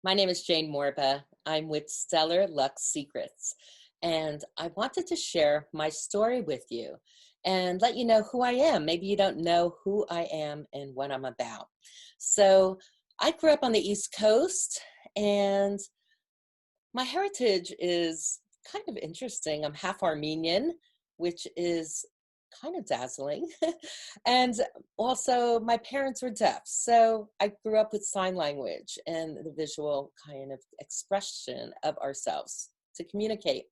My name is Jane Morba. I'm with Stellar Luxe Secrets, and I wanted to share my story with you and let you know who I am. Maybe you don't know who I am and what I'm about. So, I grew up on the East Coast, and my heritage is kind of interesting. I'm half Armenian, which is kind of dazzling. And also, my parents were deaf. So I grew up with sign language and the visual kind of expression of ourselves to communicate.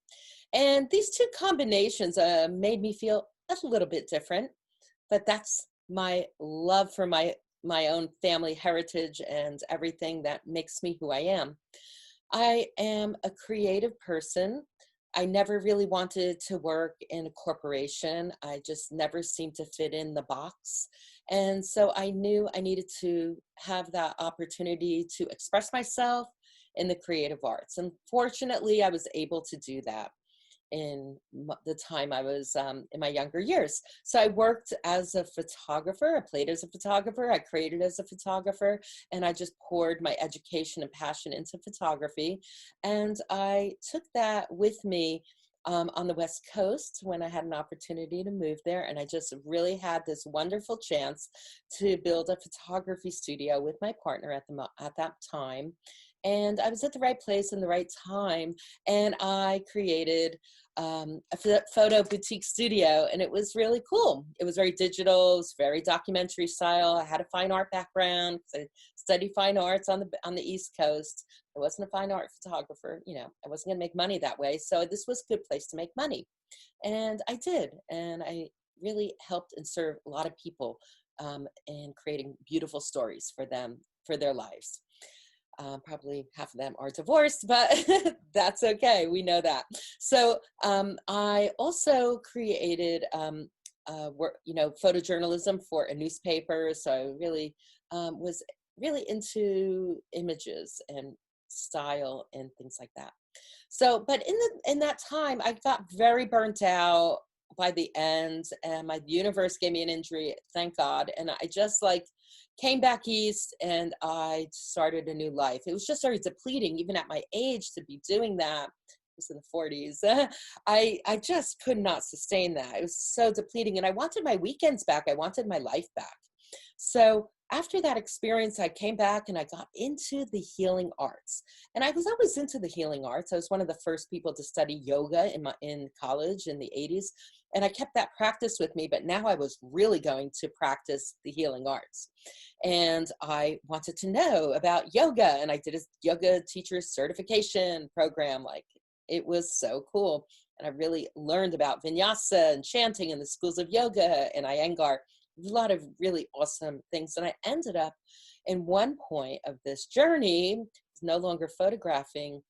And these two combinations made me feel a little bit different, but that's my love for my own family heritage and everything that makes me who I am. I am a creative person. I never really wanted to work in a corporation. I just never seemed to fit in the box. And so I knew I needed to have that opportunity to express myself in the creative arts. And fortunately, I was able to do that in the time I was in my younger years. So I worked as a photographer. I played as a photographer. I created as a photographer, and I just poured my education and passion into photography. And I took that with me on the West Coast when I had an opportunity to move there. And I just really had this wonderful chance to build a photography studio with my partner at that time. And I was at the right place in the right time, and I created a photo boutique studio, and it was really cool. It was very digital, it was very documentary style. I had a fine art background because I studied fine arts on the East Coast. I wasn't a fine art photographer, I wasn't gonna make money that way. So this was a good place to make money. And I did, and I really helped and served a lot of people in creating beautiful stories for them, for their lives. Probably half of them are divorced, but that's okay. We know that. So I also created photojournalism for a newspaper. So I really was really into images and style and things like that. So, but in that time, I got very burnt out by the end, and my universe gave me an injury, thank God. And I just like came back east, and I started a new life. It was just very depleting, even at my age, to be doing that. I was in the 40s. I just could not sustain that. It was so depleting, and I wanted my weekends back. I wanted my life back. So after that experience, I came back and I got into the healing arts. And I was always into the healing arts. I was one of the first people to study yoga in college in the 80s. And I kept that practice with me, but now I was really going to practice the healing arts. And I wanted to know about yoga, and I did a yoga teacher certification program. Like, it was so cool. And I really learned about vinyasa and chanting and the schools of yoga and Iyengar, a lot of really awesome things. And I ended up in one point of this journey, no longer photographing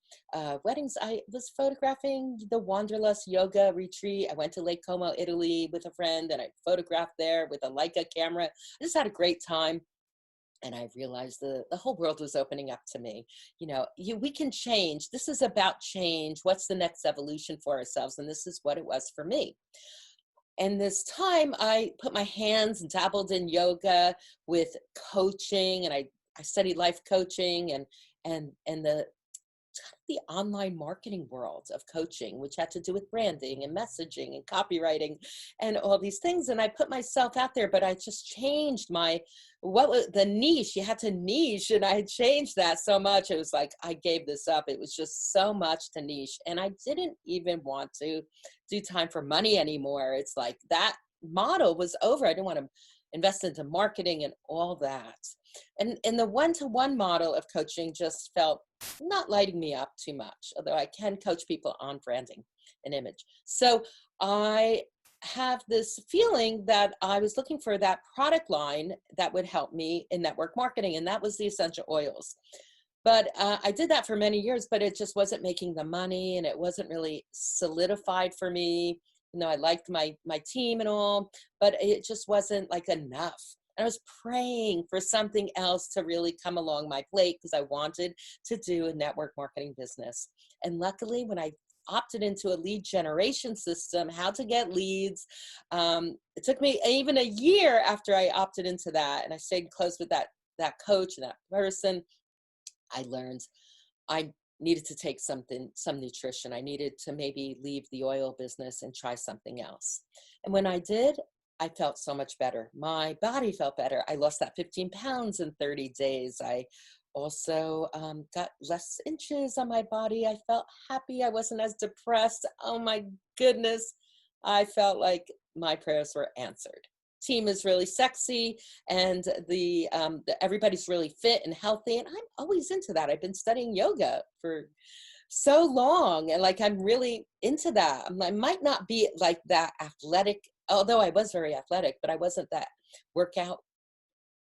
weddings. I was photographing the Wanderlust yoga retreat. I went to Lake Como, Italy with a friend, and I photographed there with a Leica camera. I just had a great time. And I realized the whole world was opening up to me. We can change. This is about change. What's the next evolution for ourselves? And this is what it was for me. And this time I put my hands and dabbled in yoga with coaching, and I studied life coaching and the online marketing world of coaching, which had to do with branding and messaging and copywriting and all these things. And I put myself out there, but I just changed what was the niche. You had to niche, and I had changed that so much. It was like, I gave this up. It was just so much to niche. And I didn't even want to do time for money anymore. It's like that model was over. I didn't want to invest into marketing and all that. And the one-to-one model of coaching just felt not lighting me up too much, although I can coach people on branding and image. So I have this feeling that I was looking for that product line that would help me in network marketing, and that was the essential oils. But I did that for many years, but it just wasn't making the money, and it wasn't really solidified for me. I liked my team and all, but it just wasn't like enough. And I was praying for something else to really come along my plate because I wanted to do a network marketing business. And luckily, when I opted into a lead generation system, how to get leads, it took me even a year after I opted into that, and I stayed close with that coach and that person. I learned I needed to take some nutrition. I needed to maybe leave the oil business and try something else. And when I did, I felt so much better. My body felt better. I lost that 15 pounds in 30 days. I also got less inches on my body. I felt happy. I wasn't as depressed. Oh my goodness. I felt like my prayers were answered. Team is really sexy, and everybody's really fit and healthy, and I'm always into that. I've been studying yoga for so long, and like I'm really into that. I might not be like that athletic, although I was very athletic, but I wasn't that workout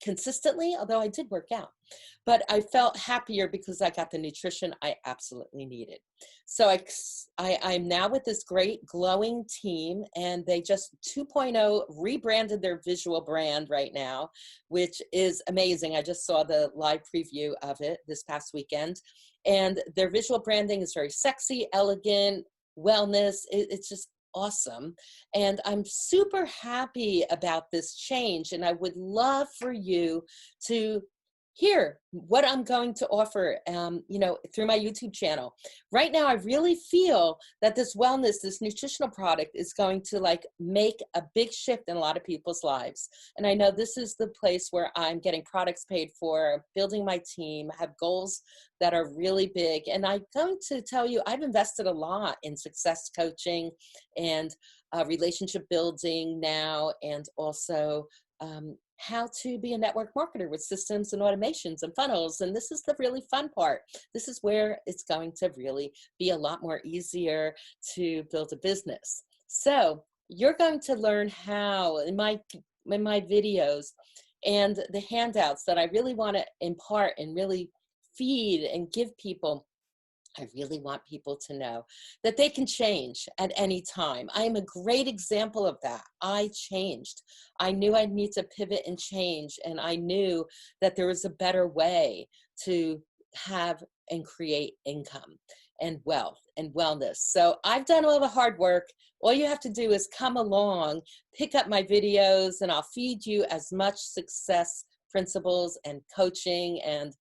consistently, although I did work out. But I felt happier because I got the nutrition I absolutely needed. So I'm now with this great glowing team, and they just 2.0 rebranded their visual brand right now, which is amazing. I just saw the live preview of it this past weekend, and their visual branding is very sexy, elegant, wellness. It's just awesome. And I'm super happy about this change. And I would love for you to hear what I'm going to offer, through my YouTube channel. Right now, I really feel that this wellness, this nutritional product is going to like make a big shift in a lot of people's lives. And I know this is the place where I'm getting products paid for, building my team, have goals that are really big. And I'm going to tell you, I've invested a lot in success coaching and relationship building now, and also how to be a network marketer with systems and automations and funnels. And this is the really fun part. This is where it's going to really be a lot more easier to build a business. So you're going to learn how in my videos and the handouts that I really want to impart and really feed and give people. I really want people to know that they can change at any time. I am a great example of that. I changed. I knew I'd need to pivot and change, and I knew that there was a better way to have and create income and wealth and wellness. So I've done all the hard work. All you have to do is come along, pick up my videos, and I'll feed you as much success principles and coaching and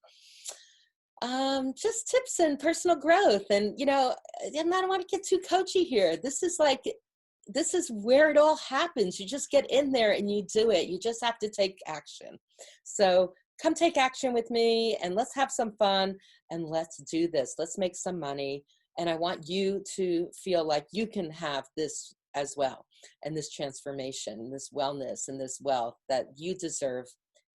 just tips and personal growth. And I don't want to get too coachy here. This is where it all happens. You just get in there and you do it. You just have to take action. So come take action with me, and let's have some fun, and let's do this. Let's make some money. And I want you to feel like you can have this as well, and this transformation, this wellness, and this wealth that you deserve,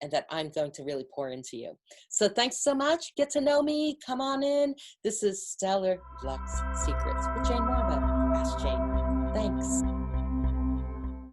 and that I'm going to really pour into you. So thanks so much. Get to know me. Come on in. This is Stellar Luxe Secrets with Jane Morba.